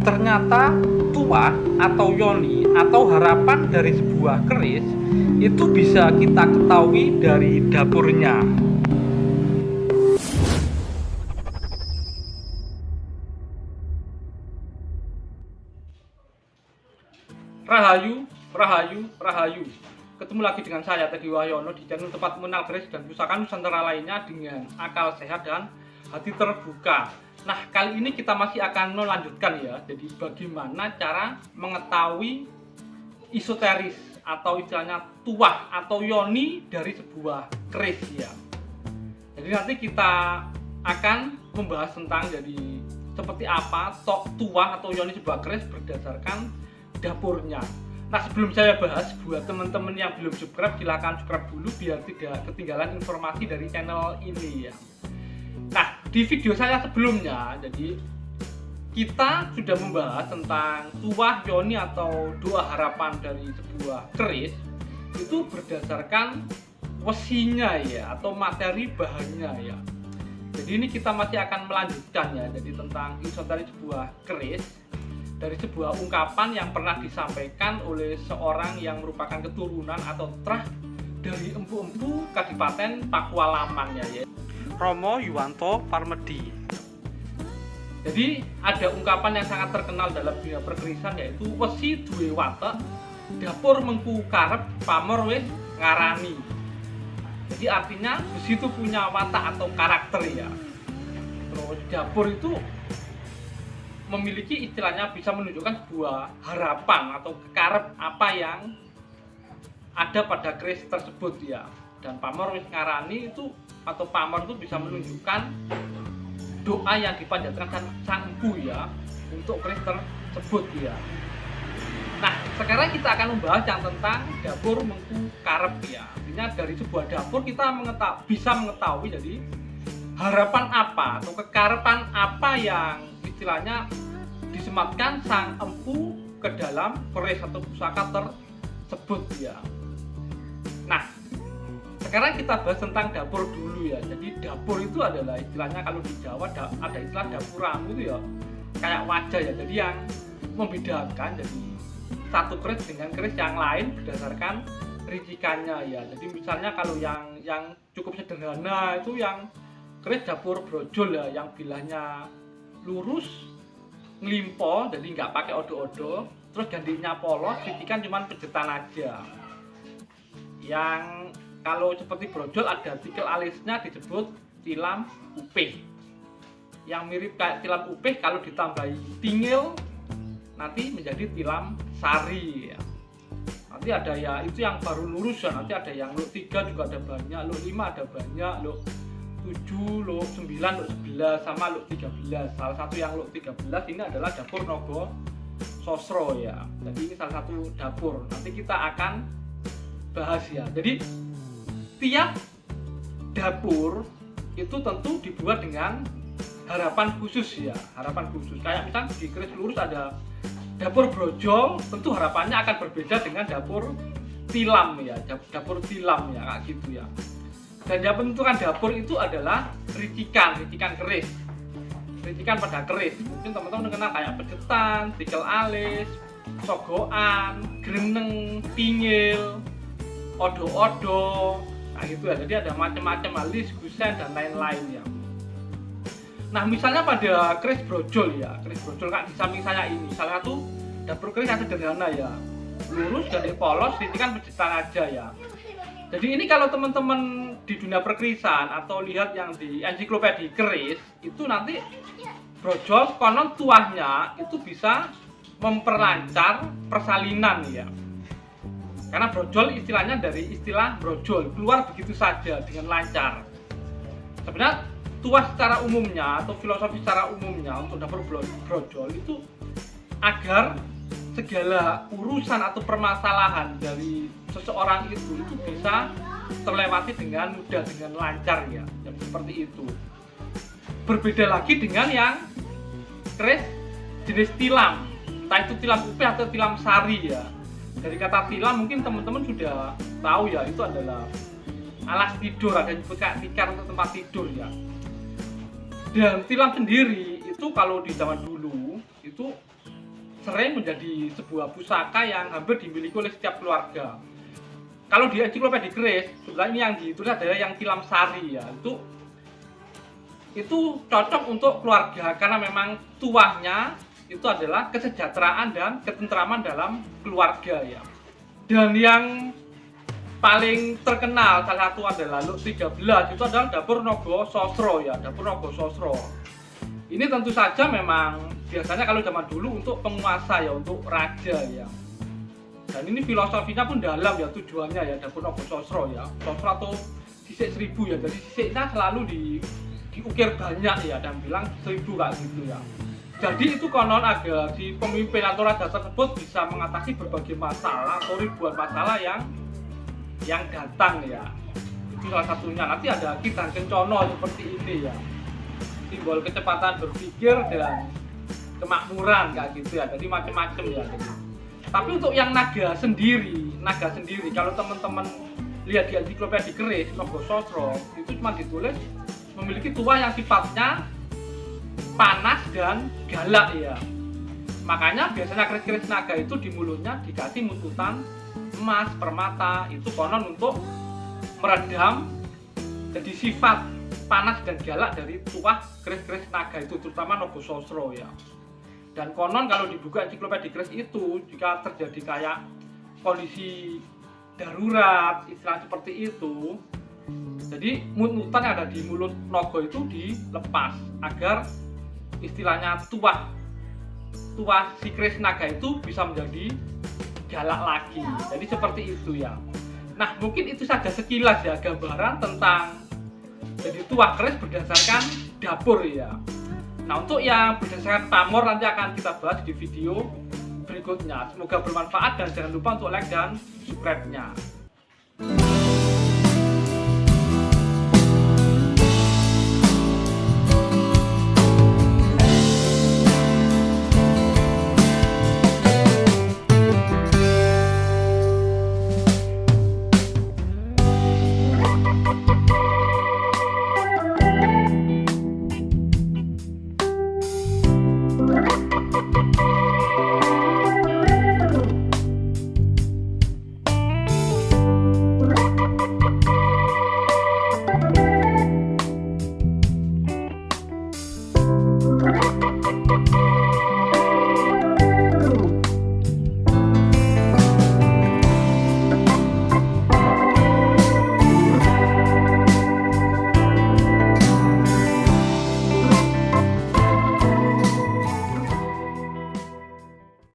ternyata tuah atau yoni atau harapan dari sebuah keris itu bisa kita ketahui dari dapurnya. Rahayu, Rahayu, Rahayu. Ketemu lagi dengan saya Teddy Wahyono di channel Tempat Mengenal Keris dan Pusaka Nusantara lainnya dengan akal sehat dan hati terbuka. Nah, kali ini kita masih akan melanjutkan ya. Jadi bagaimana cara mengetahui esoteris atau istilahnya tuah atau yoni dari sebuah keris ya. Jadi nanti kita akan membahas tentang jadi seperti apa tuah atau yoni sebuah keris berdasarkan dapurnya. Nah, sebelum saya bahas, buat teman-teman yang belum subscribe, silahkan subscribe dulu biar tidak ketinggalan informasi dari channel ini ya. Nah, di video saya sebelumnya, jadi kita sudah membahas tentang tuah yoni atau doa harapan dari sebuah keris itu berdasarkan wesinya ya atau materi bahannya ya. Jadi ini kita masih akan melanjutkan ya, jadi tentang esoteris sebuah keris dari sebuah ungkapan yang pernah disampaikan oleh seorang yang merupakan keturunan atau terah dari empu-empu Kadipaten Pakualaman ya, Romo Yuwanto Parmedi. Jadi ada ungkapan yang sangat terkenal dalam dunia perkerisan yaitu wesi duwe watek, dapur mengku karep, pamor wis ngarani. Jadi artinya besi itu punya watak atau karakter ya. Terus dapur itu memiliki istilahnya bisa menunjukkan sebuah harapan atau kekarep apa yang ada pada keris tersebut ya. Dan pamor wis ngarani itu atau pamor itu bisa menunjukkan doa yang dipanjatkan sang empu ya untuk keris tersebut ya. Nah, sekarang kita akan membahas yang tentang dapur mengku karep ya. Artinya dari sebuah dapur kita bisa mengetahui jadi harapan apa atau kekarepan apa yang istilahnya disematkan sang empu ke dalam keris atau pusaka tersebut ya. Nah, sekarang kita bahas tentang dapur dulu ya. Jadi dapur itu adalah istilahnya kalau di Jawa ada istilah dapuramu itu ya kayak wajah ya. Jadi yang membedakan jadi satu keris dengan keris yang lain berdasarkan ricikannya ya. Jadi misalnya kalau yang cukup sederhana itu yang keris dapur brojol ya, yang bilahnya lurus ngelimpo, jadi nggak pakai odo-odo, terus gantinya polos, ricikan cuman pejetan aja. Yang kalau seperti brojol ada tikel alisnya disebut tilam upih. Yang mirip kayak tilam upih kalau ditambahi tingil nanti menjadi tilam sari ya. Nanti ada ya itu yang baru lurus ya, nanti ada yang luk 3 juga ada banyak, luk 5 ada banyak, luk 7, luk 9, luk 11 sama luk 13. Salah satu yang luk 13 ini adalah dapur Nogo Sosro ya. Jadi ini salah satu dapur. Nanti kita akan bahas ya. Jadi tiap dapur itu tentu dibuat dengan harapan khusus ya, harapan khusus. Kayak misalnya di keris lurus ada dapur brojol, tentu harapannya akan berbeda dengan dapur tilam ya, dapur tilam ya kayak gitu ya. Dan yang menentukan dapur itu adalah ricikan keris, ricikan pada keris. Mungkin teman-teman kenal kayak pejetan, tikel alis, sogoan, greneng, tingil, odo-odo, nah gitu ya. Jadi ada macam-macam alis, gusen dan lain-lain ya. Nah, misalnya pada keris brojol ya, keris brojol kan di samping saya ini, salah satu dapur keris yang sederhana ya, lurus dan polos, ricikan pejetan aja ya. Jadi ini kalau teman-teman di dunia perkerisan atau lihat yang di ensiklopedia keris itu nanti brojol konon tuahnya itu bisa memperlancar persalinan ya. Karena brojol istilahnya dari istilah brojol, keluar begitu saja dengan lancar. Sebenarnya tuah secara umumnya atau filosofi secara umumnya untuk dapur brojol itu agar segala urusan atau permasalahan dari seseorang itu bisa terlewati dengan mudah, dengan lancar ya, seperti itu. Berbeda lagi dengan yang keris jenis tilam, entah itu tilam upih atau tilam sari ya. Dari kata tilam mungkin teman-teman sudah tahu ya, itu adalah alas tidur, ada juga kayak tikar untuk tempat tidur ya. Dan tilam sendiri itu kalau di zaman dulu itu sering menjadi sebuah pusaka yang hampir dimiliki oleh setiap keluarga. Kalau di ensiklopedia Kris, sebenarnya ini yang ditulis adalah yang Tilam Sari ya. Itu cocok untuk keluarga karena memang tuahnya itu adalah kesejahteraan dan ketentraman dalam keluarga ya. Dan yang paling terkenal salah satu adalah Luk 13 itu adalah Dapur Nogo Sosro ya, Dapur Nogo Sosro. Ini tentu saja memang biasanya kalau zaman dulu untuk penguasa ya, untuk raja ya. Dan ini filosofinya pun dalam ya, tujuannya ya, Dapur Nogo Sosro ya. Sosro atau sisik 1000 ya, jadi sisiknya selalu diukir banyak ya, dan bilang 1000 kayak gitu ya. Jadi itu konon agar si pemimpin atau raja tersebut bisa mengatasi berbagai masalah atau ribuan masalah yang datang ya. Itu salah satunya. Nanti ada Kidang Kencono seperti ini ya, simbol kecepatan berpikir dan kemakmuran kayak gitu ya. Jadi macam-macam ya. Tapi untuk yang naga sendiri kalau teman-teman lihat di ensiklopedia Kris Nogo Sosro itu cuma ditulis memiliki tuah yang sifatnya panas dan galak ya. Makanya biasanya keris-keris naga itu di mulutnya dikasih mututan emas, permata, itu konon untuk meredam jadi sifat panas dan galak dari tuah keris-keris naga itu, terutama Nogo Sosro ya. Dan konon kalau dibuka ensiklopedia Kris itu, jika terjadi kayak kondisi darurat, istilah seperti itu, jadi mutan yang ada di mulut Nogo itu dilepas agar istilahnya tuah si keris naga itu bisa menjadi galak lagi. Jadi seperti itu ya. Nah, mungkin itu saja sekilas ya gambaran tentang jadi tuah keris berdasarkan dapur ya. Nah, untuk yang berdasarkan pamor nanti akan kita bahas di video berikutnya. Semoga bermanfaat dan jangan lupa untuk like dan subscribe-nya.